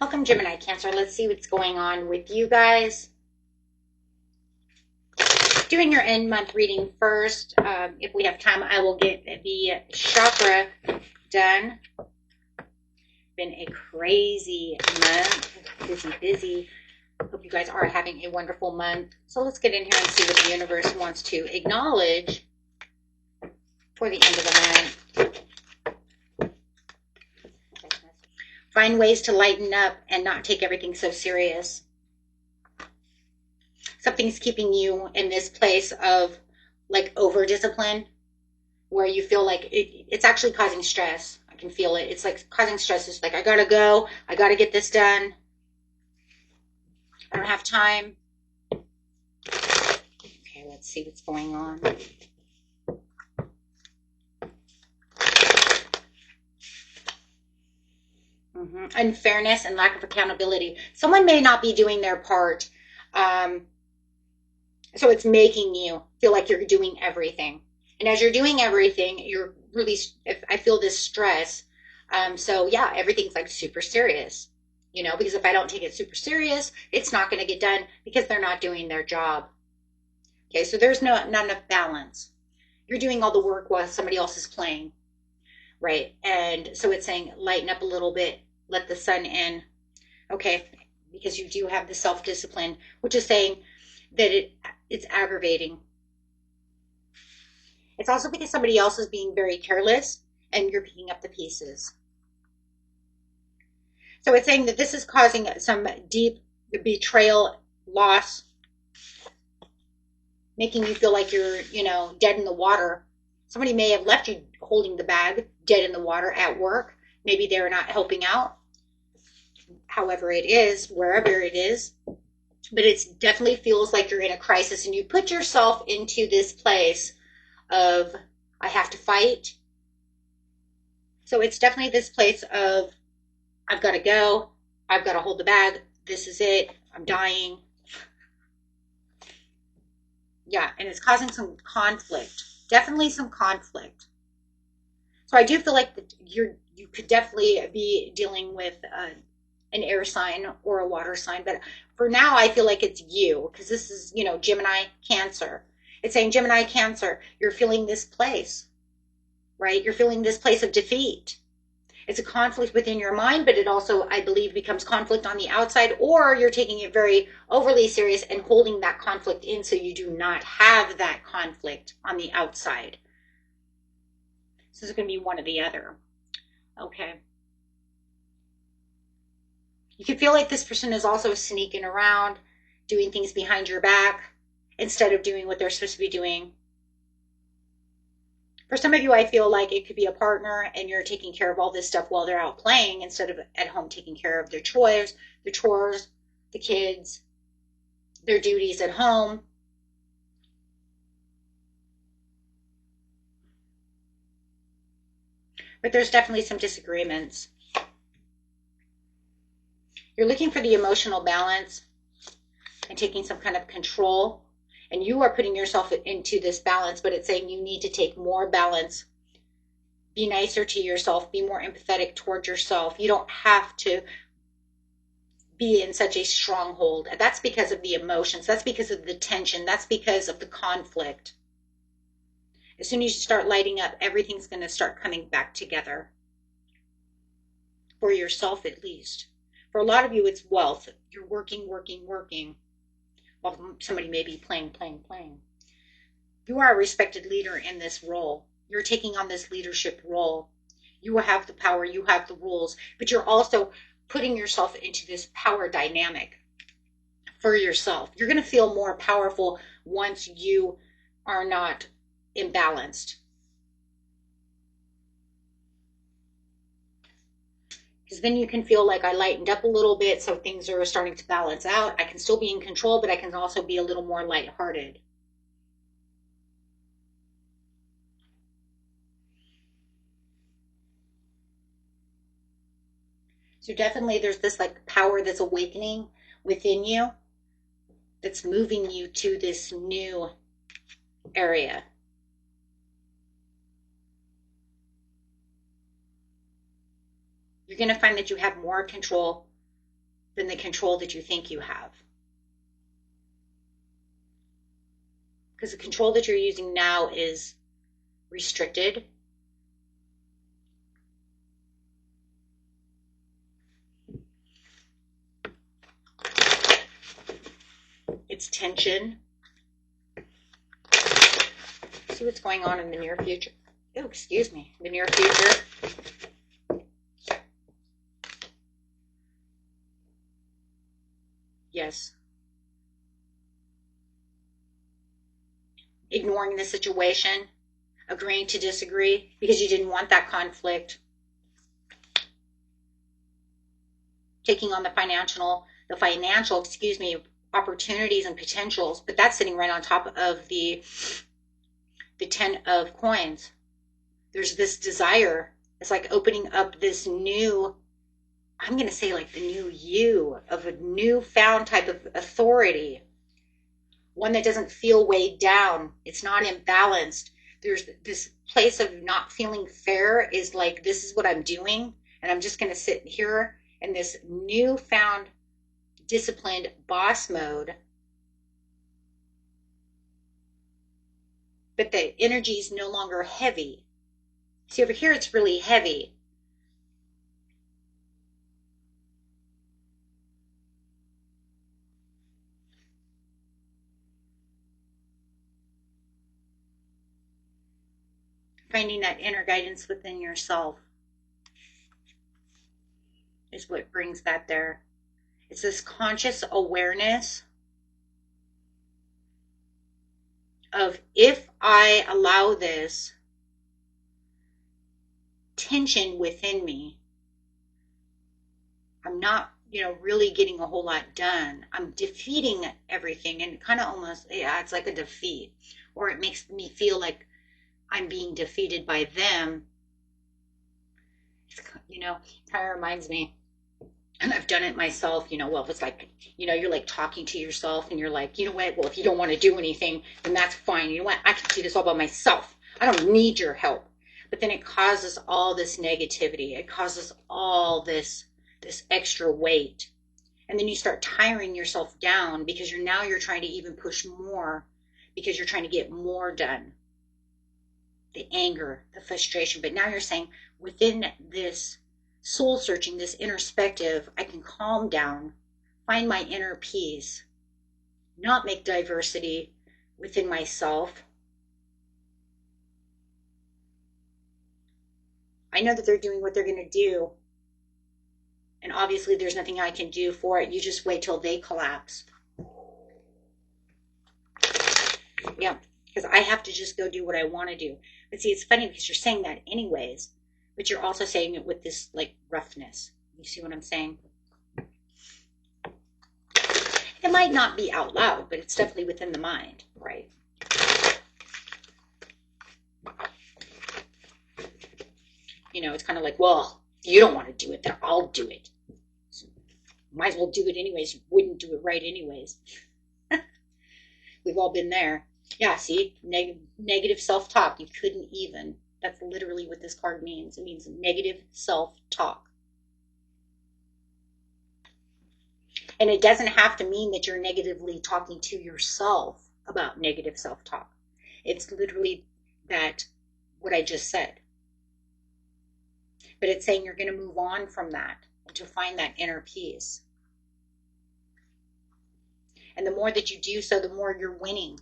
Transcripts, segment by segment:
Welcome, Gemini, Cancer. Let's see what's going on with you guys. Doing your end month reading first. If we have time, I will get the chakra done. Been a crazy month. Busy. Hope you guys are having a wonderful month. So let's get in here and see what the universe wants to acknowledge for the end of the month. Find ways to lighten up and not take everything so serious. Something's keeping you in this place of like over discipline where you feel like it's actually causing stress. I can feel it. It's like causing stress. It's like, I gotta go. I gotta get this done. I don't have time. Okay, let's see what's going on. Unfairness and lack of accountability. Someone may not be doing their part. So it's making you feel like you're doing everything. And as you're doing everything, you're really, I feel this stress. So yeah, everything's like super serious, because if I don't take it super serious, it's not going to get done because they're not doing their job. Okay, so there's not enough balance. You're doing all the work while somebody else is playing, right? And so it's saying lighten up a little bit, let the sun in, okay, because you do have the self-discipline, which is saying that it's aggravating. It's also because somebody else is being very careless and you're picking up the pieces. So it's saying that this is causing some deep betrayal, loss, making you feel like you're, dead in the water. Somebody may have left you holding the bag, dead in the water at work. Maybe they're not helping out. However it is, wherever it is. But it definitely feels like you're in a crisis and you put yourself into this place of, I have to fight. So it's definitely this place of, I've got to go. I've got to hold the bag. This is it. I'm dying. Yeah, and it's causing some conflict. Definitely some conflict. So I do feel like that you could definitely be dealing with an air sign or a water sign. But for now, I feel like it's you because this is, Gemini, Cancer. It's saying Gemini, Cancer, you're feeling this place, right? You're feeling this place of defeat. It's a conflict within your mind, but it also, I believe, becomes conflict on the outside, or you're taking it very overly serious and holding that conflict in so you do not have that conflict on the outside. So it's going to be one or the other. Okay. You can feel like this person is also sneaking around, doing things behind your back instead of doing what they're supposed to be doing. For some of you, I feel like it could be a partner and you're taking care of all this stuff while they're out playing instead of at home taking care of their chores, the kids, their duties at home. But there's definitely some disagreements. You're looking for the emotional balance and taking some kind of control. And you are putting yourself into this balance, but it's saying you need to take more balance. Be nicer to yourself. Be more empathetic towards yourself. You don't have to be in such a stronghold. That's because of the emotions. That's because of the tension. That's because of the conflict. As soon as you start lighting up, everything's going to start coming back together. For yourself, at least. For a lot of you, it's wealth. You're working. While somebody may be playing. You are a respected leader in this role. You're taking on this leadership role. You have the power, you have the rules, but you're also putting yourself into this power dynamic for yourself. You're going to feel more powerful once you are not imbalanced. Because then you can feel like I lightened up a little bit, so things are starting to balance out. I can still be in control, but I can also be a little more lighthearted. So definitely there's this like power that's awakening within you that's moving you to this new area. You're going to find that you have more control than the control that you think you have. Because the control that you're using now is restricted. It's tension. See what's going on in the near future. Oh, excuse me, the near future. Yes. Ignoring the situation, agreeing to disagree because you didn't want that conflict. Taking on the financial, opportunities and potentials, but that's sitting right on top of the 10 of coins. There's this desire. It's like opening up this new, I'm going to say like the new you, of a newfound type of authority. One that doesn't feel weighed down. It's not imbalanced. There's this place of not feeling fair is like, this is what I'm doing. And I'm just going to sit here in this newfound disciplined boss mode. But the energy is no longer heavy. See, over here, it's really heavy. Finding that inner guidance within yourself is what brings that there. It's this conscious awareness of, if I allow this tension within me, I'm not, really getting a whole lot done. I'm defeating everything, and kind of almost, yeah, it's like a defeat, or it makes me feel like I'm being defeated by them. It's, kind of reminds me, and I've done it myself, well, it's like, you're like talking to yourself and you're like, you know what, well, if you don't want to do anything, then that's fine. You know what, I can do this all by myself. I don't need your help. But then it causes all this negativity. It causes all this extra weight. And then you start tiring yourself down because you're trying to even push more because you're trying to get more done. The anger, the frustration. But now you're saying, within this soul searching, this introspective, I can calm down, find my inner peace, not make diversity within myself. I know that they're doing what they're going to do. And obviously there's nothing I can do for it. You just wait till they collapse. Yeah, because I have to just go do what I want to do. But see, it's funny because you're saying that anyways, but you're also saying it with this like roughness. You see what I'm saying? It might not be out loud, but it's definitely within the mind, right? It's kind of like, well, you don't want to do it, then I'll do it. So, might as well do it anyways. You wouldn't do it right anyways. We've all been there. Yeah, see, negative self-talk. You couldn't even. That's literally what this card means. It means negative self-talk. And it doesn't have to mean that you're negatively talking to yourself about negative self-talk. It's literally that, what I just said. But it's saying you're going to move on from that to find that inner peace. And the more that you do so, the more you're winning.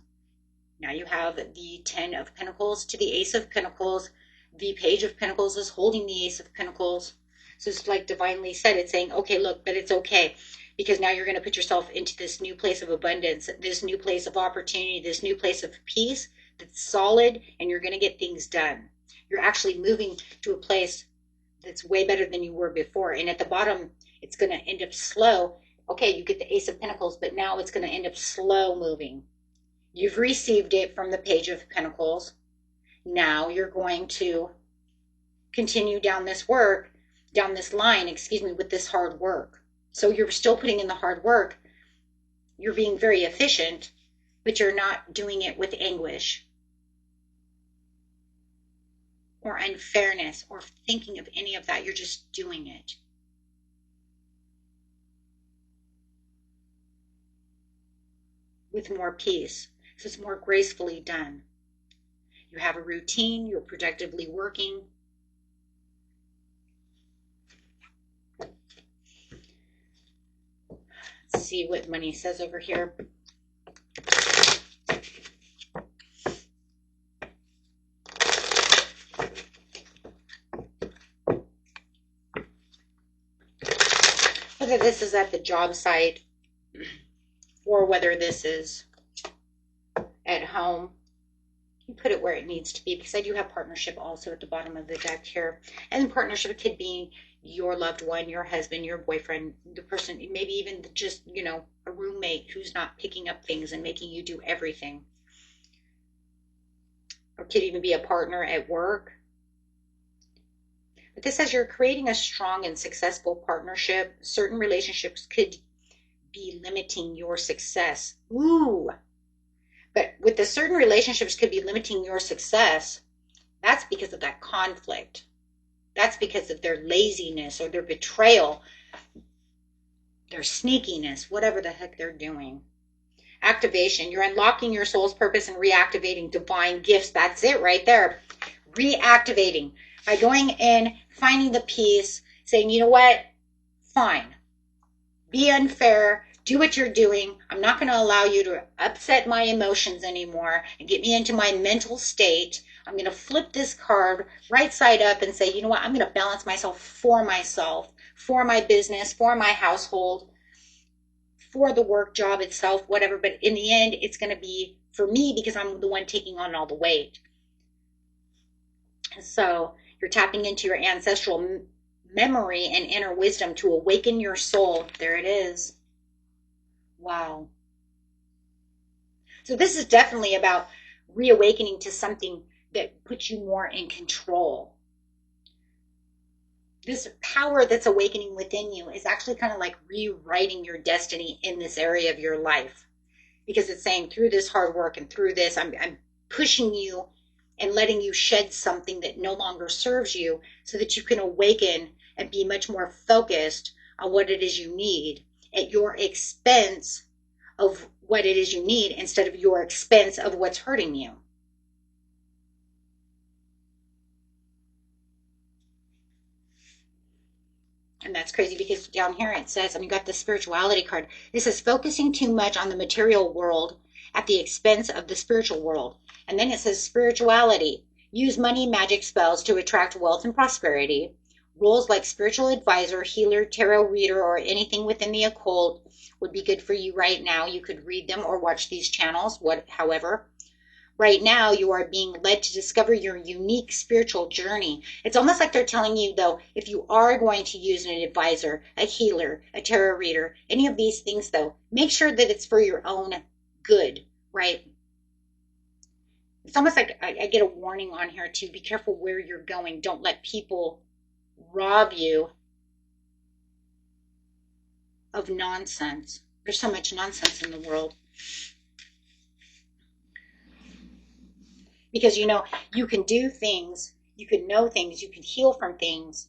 Now you have the 10 of Pentacles to the Ace of Pentacles. The Page of Pentacles is holding the Ace of Pentacles. So it's like divinely said, it's saying, okay, look, but it's okay. Because now you're going to put yourself into this new place of abundance, this new place of opportunity, this new place of peace that's solid, and you're going to get things done. You're actually moving to a place that's way better than you were before. And at the bottom, it's going to end up slow. Okay, you get the Ace of Pentacles, but now it's going to end up slow moving. You've received it from the Page of Pentacles. Now you're going to continue down this line, with this hard work. So you're still putting in the hard work. You're being very efficient, but you're not doing it with anguish or unfairness or thinking of any of that. You're just doing it. with more peace. So it's more gracefully done. You have a routine, you're productively working. Let's see what money says over here. Whether this is at the job site or whether this is at home, you put it where it needs to be, because I do have partnership also at the bottom of the deck here. And partnership could be your loved one, your husband, your boyfriend, the person, maybe even just, a roommate who's not picking up things and making you do everything. Or could even be a partner at work. But this says you're creating a strong and successful partnership. Certain relationships could be limiting your success. Ooh. But with the certain relationships could be limiting your success, that's because of that conflict. That's because of their laziness or their betrayal, their sneakiness, whatever the heck they're doing. Activation. You're unlocking your soul's purpose and reactivating divine gifts. That's it right there. Reactivating. By going in, finding the peace, saying, you know what? Fine. Be unfair. Do what you're doing. I'm not going to allow you to upset my emotions anymore and get me into my mental state. I'm going to flip this card right side up and say, you know what? I'm going to balance myself, for my business, for my household, for the work job itself, whatever. But in the end, it's going to be for me because I'm the one taking on all the weight. So you're tapping into your ancestral memory and inner wisdom to awaken your soul. There it is. Wow. So this is definitely about reawakening to something that puts you more in control. This power that's awakening within you is actually kind of like rewriting your destiny in this area of your life, because it's saying through this hard work and through this, I'm pushing you and letting you shed something that no longer serves you so that you can awaken and be much more focused on what it is you need at your expense of what it is you need instead of your expense of what's hurting you. And that's crazy because down here it says, you got the spirituality card. This is focusing too much on the material world at the expense of the spiritual world. And then it says spirituality. Use money magic spells to attract wealth and prosperity. Roles like spiritual advisor, healer, tarot reader, or anything within the occult would be good for you right now. You could read them or watch these channels, however. Right now, you are being led to discover your unique spiritual journey. It's almost like they're telling you, though, if you are going to use an advisor, a healer, a tarot reader, any of these things, though, make sure that it's for your own good, right? It's almost like I get a warning on here, too. Be careful where you're going. Don't let people rob you of nonsense. There's so much nonsense in the world. Because, you can do things, you can know things, you can heal from things,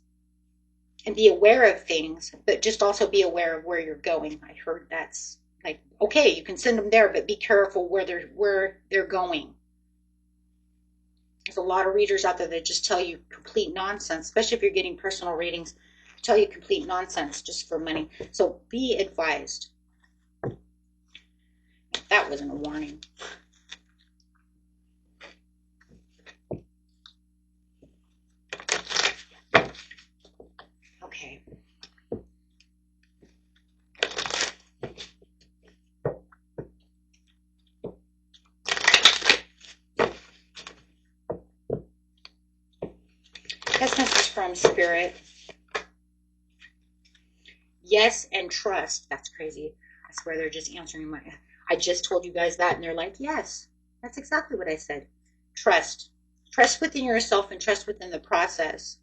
and be aware of things, but just also be aware of where you're going. I heard that's like, okay, you can send them there, but be careful where they're going. There's a lot of readers out there that just tell you complete nonsense, especially if you're getting personal readings, tell you complete nonsense just for money. So be advised. That wasn't a warning. Okay. This message from Spirit. Yes, and trust. That's crazy. I swear they're just answering I just told you guys that, and they're like, yes, that's exactly what I said. Trust. Trust within yourself and trust within the process.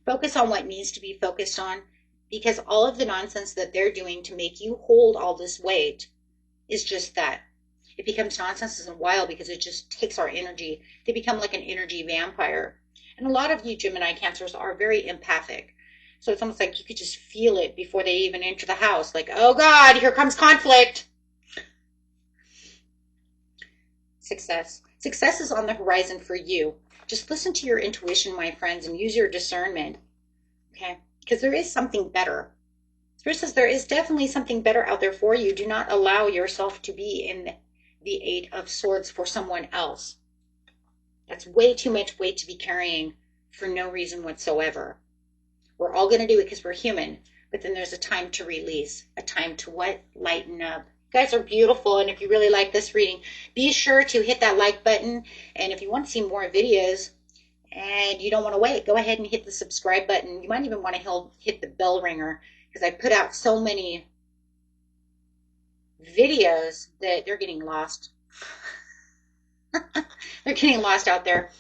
Focus on what needs to be focused on, because all of the nonsense that they're doing to make you hold all this weight is just that. It becomes nonsense in a while because it just takes our energy. They become like an energy vampire. And a lot of you Gemini Cancers are very empathic. So it's almost like you could just feel it before they even enter the house. Like, oh God, here comes conflict. Success. Success is on the horizon for you. Just listen to your intuition, my friends, and use your discernment. Okay? Because there is something better. Spirit says there is definitely something better out there for you. Do not allow yourself to be in the Eight of Swords for someone else. That's way too much weight to be carrying for no reason whatsoever. We're all going to do it because we're human, but then there's a time to release, a time to what? Lighten up. You guys are beautiful, and if you really like this reading, be sure to hit that like button, and if you want to see more videos and you don't want to wait, go ahead and hit the subscribe button. You might even want to hit the bell ringer, because I put out so many videos that they're getting lost. They're getting lost out there.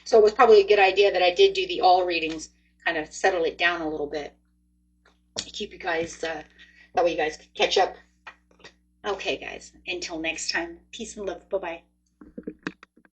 So it was probably a good idea that I did do the all readings, kind of settle it down a little bit. Keep you guys, that way you guys can catch up. Okay, guys, until next time, peace and love. Bye-bye.